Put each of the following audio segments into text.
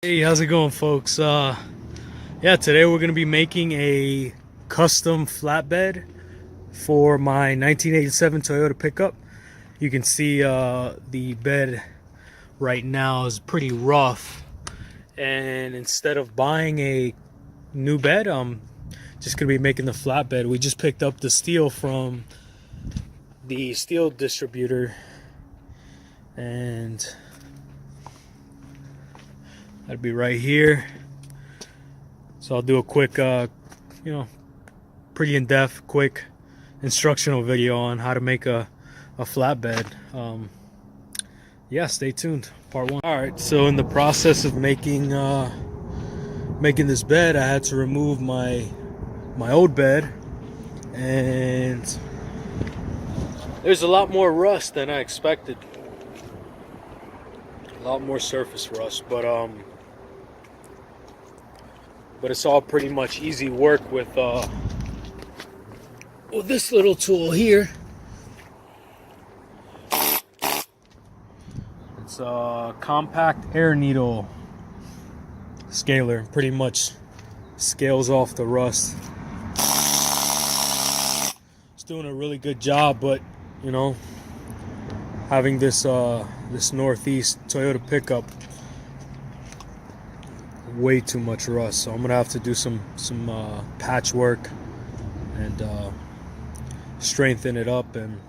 Hey, how's it going, folks? Yeah, today we're gonna be making a custom flatbed for my 1987 Toyota pickup. You can see the bed right now is pretty rough, and instead of buying a new bed, I'm just gonna be making the flatbed. We just picked up the steel from the steel distributor, and that'd be right here. So I'll do a quick, pretty in-depth, quick instructional video on how to make a flatbed. Yeah, stay tuned. Part one. All right. So in the process of making this bed, I had to remove my old bed, and there's a lot more rust than I expected. A lot more surface rust, but it's all pretty much easy work with this little tool here. It's a compact air needle scaler. Pretty much scales off the rust. It's doing a really good job, but you know, having this Northeast Toyota pickup, way too much rust, so I'm gonna have to do some patchwork and strengthen it up. And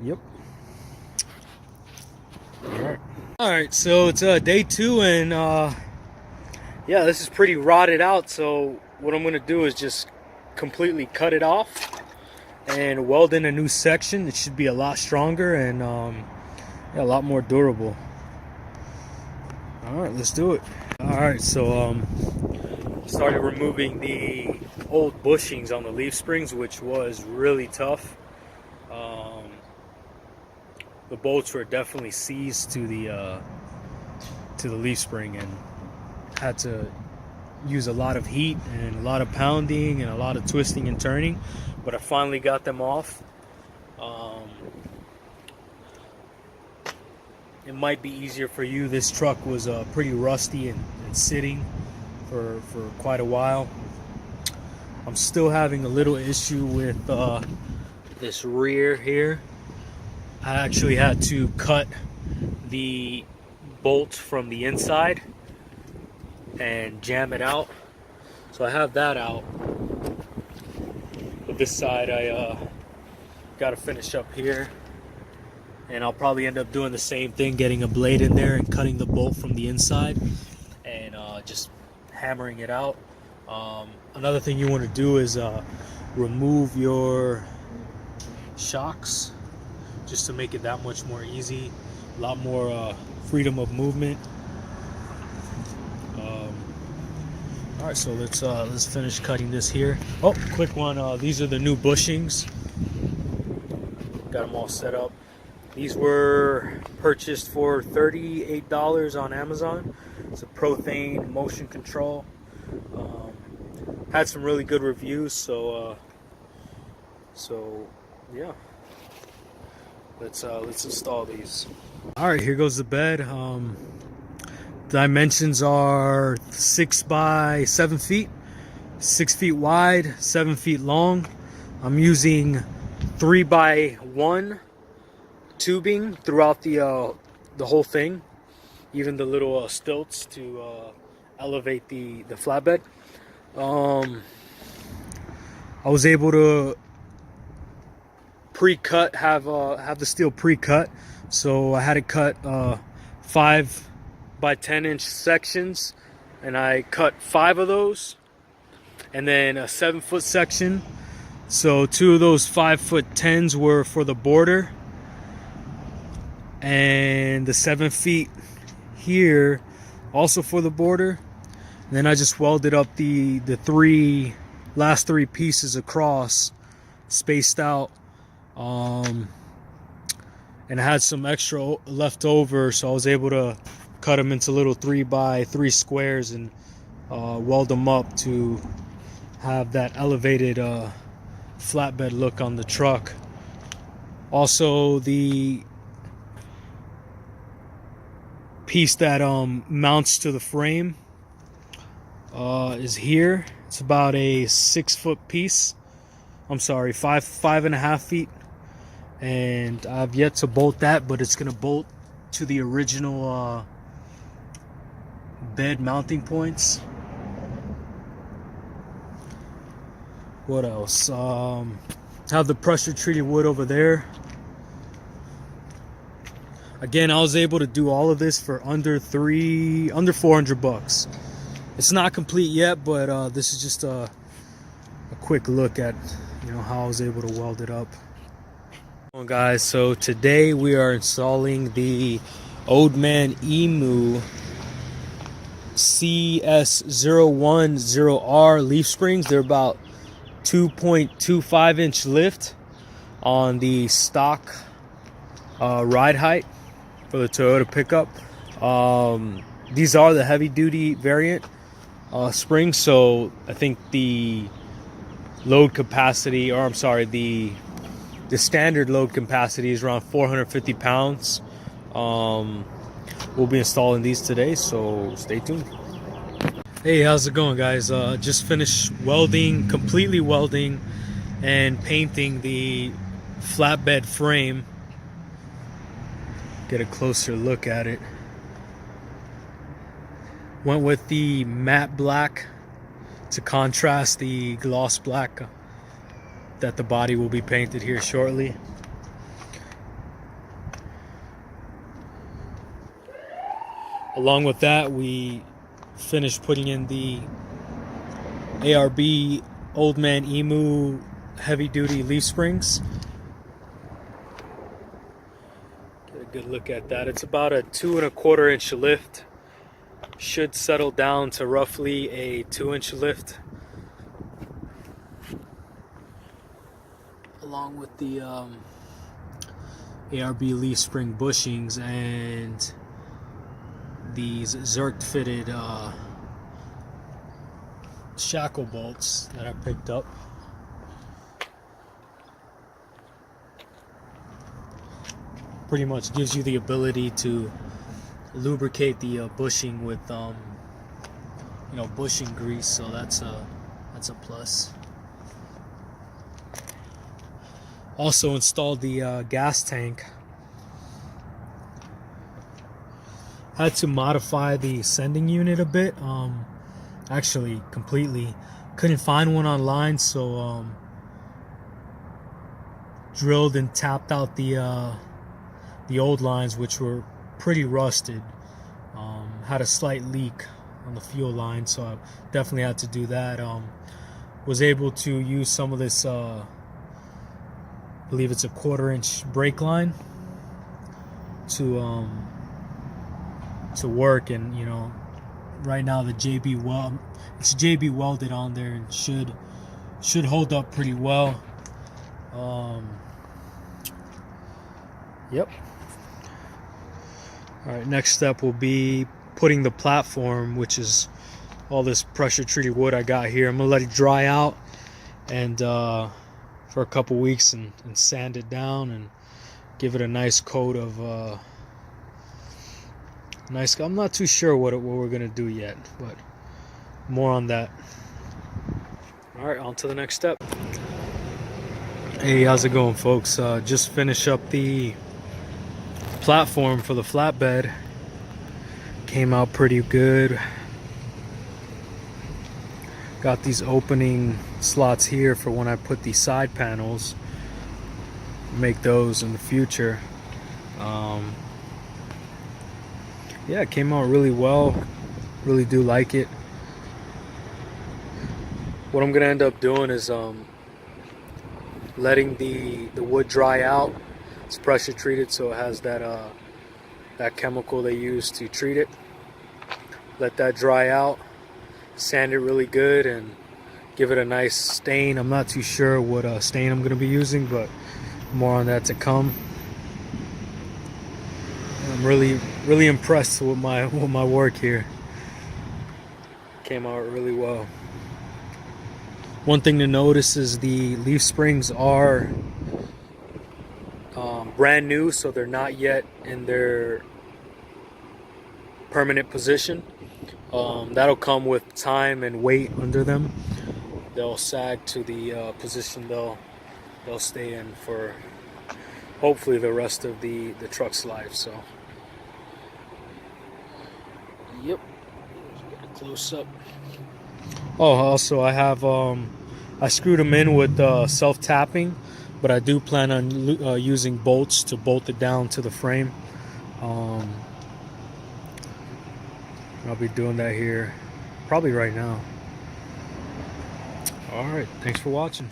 yep. All right, so it's day 2, and yeah, this is pretty rotted out. So what I'm gonna do is just completely cut it off and weld in a new section. It should be a lot stronger and yeah, a lot more durable. All right, let's do it. All right, so started removing the old bushings on the leaf springs, which was really tough. The bolts were definitely seized to the leaf spring, and had to use a lot of heat and a lot of pounding and a lot of twisting and turning, but I finally got them off. It might be easier for you. This truck was pretty rusty and sitting for quite a while. I'm still having a little issue with this rear here. I actually had to cut the bolt from the inside and jam it out. So I have that out. But this side I got to finish up here. And I'll probably end up doing the same thing, getting a blade in there and cutting the bolt from the inside and just hammering it out. Another thing you want to do is remove your shocks, just to make it that much more easy, a lot more freedom of movement. All right, so let's finish cutting this here. Oh, quick one. These are the new bushings. Got them all set up. These were purchased for $38 on Amazon. It's a Prothane motion control. Had some really good reviews, so yeah. Let's install these. All right, here goes the bed. Dimensions are 6 by 7 feet, 6 feet wide, 7 feet long. I'm using 3 by 1 tubing throughout the whole thing, even the little stilts to elevate the flatbed. I was able to pre-cut, have the steel pre-cut, so I had it cut 5 by 10 inch sections, and I cut 5 of those, and then a 7-foot section. So 2 of those 5'10" were for the border, and the 7 feet here also for the border. And then I just welded up the last three pieces across, spaced out, and I had some extra left over, so I was able to cut them into little 3 by 3 squares and weld them up to have that elevated flatbed look on the truck. Also, the piece that mounts to the frame is here. It's about a 6-foot piece. I'm sorry, 5.5 feet. And I've yet to bolt that, but it's gonna bolt to the original bed mounting points. What else? Have the pressure treated wood over there. Again, I was able to do all of this for under $400. It's not complete yet, but this is just a quick look at, you know, how I was able to weld it up. Well, guys, so today we are installing the Old Man Emu CS010R leaf springs. They're about 2.25 inch lift on the stock ride height for the Toyota pickup. These are the heavy duty variant springs, so I think the load capacity, or I'm sorry, the standard load capacity is around 450 pounds. We'll be installing these today, so stay tuned. Hey, how's it going, guys? Just finished completely welding and painting the flatbed frame. Get a closer look at it. Went with the matte black to contrast the gloss black that the body will be painted here shortly. Along with that, we finished putting in the ARB Old Man Emu heavy duty leaf springs. Get a good look at that. It's about a 2.25 inch lift. Should settle down to roughly a 2-inch lift. Along with the ARB leaf spring bushings and these Zerk fitted shackle bolts that I picked up. Pretty much gives you the ability to lubricate the bushing with you know, bushing grease, so that's a plus. Also installed the gas tank. Had to modify the sending unit a bit, actually completely. Couldn't find one online, so drilled and tapped out the old lines, which were pretty rusted. Had a slight leak on the fuel line, so I definitely had to do that. Was able to use some of this, I believe it's a 1/4 inch brake line to work, and you know, right now the it's JB welded on there and should hold up pretty well. Yep. All right, next step will be putting the platform, which is all this pressure treated wood I got here. I'm gonna let it dry out and for a couple weeks and sand it down and give it a nice coat of I'm not too sure what we're gonna do yet, but more on that. All right, on to the next step. Hey, how's it going, folks? Just finished up the platform for the flatbed. Came out pretty good. Got these opening slots here for when I put these side panels. Make those in the future. Yeah, it came out really well. Really do like it. What I'm gonna end up doing is letting the wood dry out. It's pressure treated, so it has that chemical they use to treat it. Let that dry out, sand it really good, and give it a nice stain. I'm not too sure what stain I'm going to be using, but more on that to come. I'm really impressed with my work here. Came out really well. One thing to notice is the leaf springs are brand new, so they're not yet in their permanent position. That'll come with time and weight under them. They'll sag to the position they'll stay in for hopefully the rest of the truck's life. So, yep, get a close up. Oh, also I have I screwed them in with self-tapping, but I do plan on using bolts to bolt it down to the frame. I'll be doing that here probably right now. All right, thanks for watching.